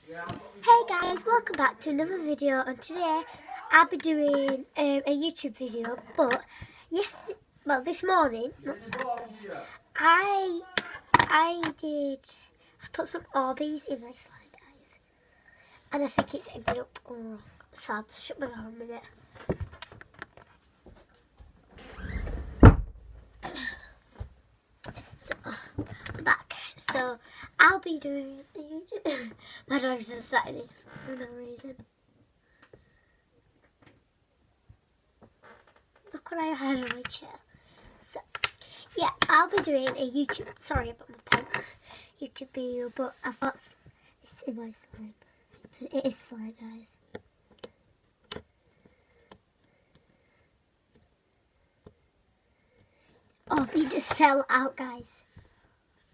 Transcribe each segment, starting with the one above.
Hey guys, welcome back to another video, and today I'll be doing a YouTube video. But this morning, I put some Orbeez in my slime, guys, and I think it's ended up wrong. So I'll just shut my mouth a minute. So I'm back. So I'll be doing a YouTube. My dog's just sat in it for no reason. Look what I had on my chair. So yeah, I'll be doing a YouTube. Sorry about my pen. YouTube video, but I've got this in my slime. It is slime, guys. Orbeez just fell out, guys.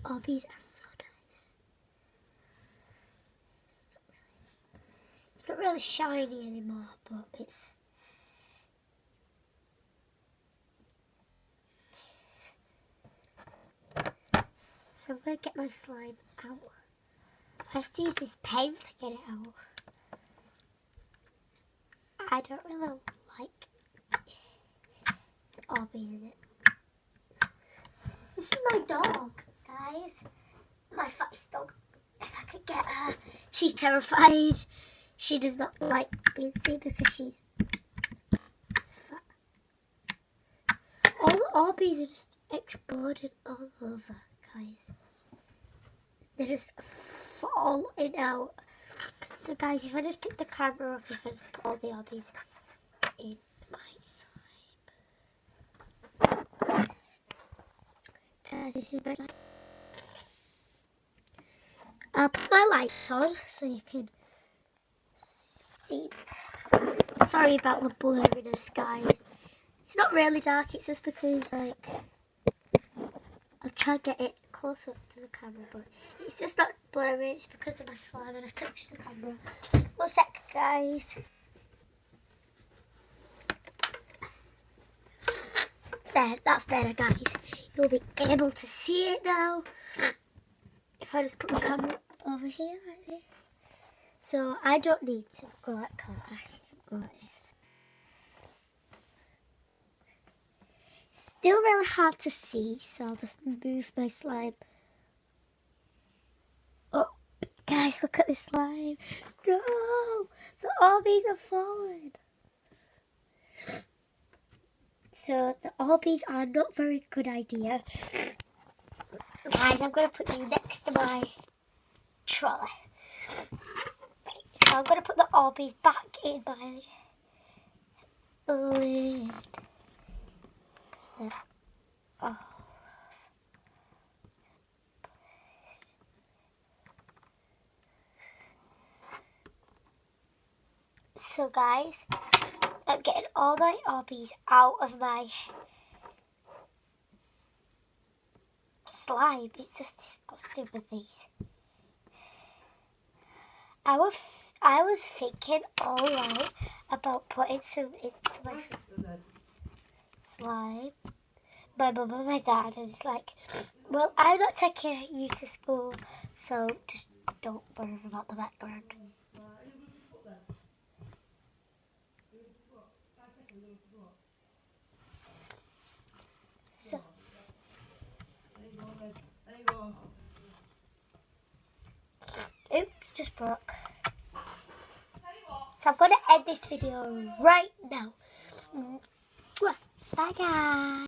Orbeez are so nice. It's not really shiny anymore, but it's. So I'm going to get my slime out. I have to use this pen to get it out. I don't really like Orbeez in it. This is my dog, guys. My fattest dog. If I could get her. She's terrified. She does not like being seen because she's fat. All the Orbeez are just exploding all over, guys. They're just falling out. So guys, if I just pick the camera up, if I just put all the Orbeez in my slime. This is my slime. I'll put my lights on so you can see. Sorry about the blurriness, guys. It's not really dark, it's just because, like, I'll try to get it close up to the camera, but it's just not blurry. It's because of my slime and I touched the camera. 1 sec, guys. There, that's better, guys. You'll be able to see it now. If I just put the camera over here like this. So I don't need to go like that. I can go like this. Still really hard to see, so I'll just move my slime. Oh, guys, look at this slime. No, the Orbeez are falling. So the Orbeez are not a very good idea. Guys, I'm going to put you next to my trolley. So I'm going to put the Orbeez back in my lid. Because they're So guys, I'm getting all my Orbeez out of my slime. It's just disgusting with these. I was thinking all right about putting some into my slime. My mum and my dad, and it's like, well, I'm not taking you to school, so just don't worry about the background. So, oops, just broke. So I'm going to end this video right now. Bye guys.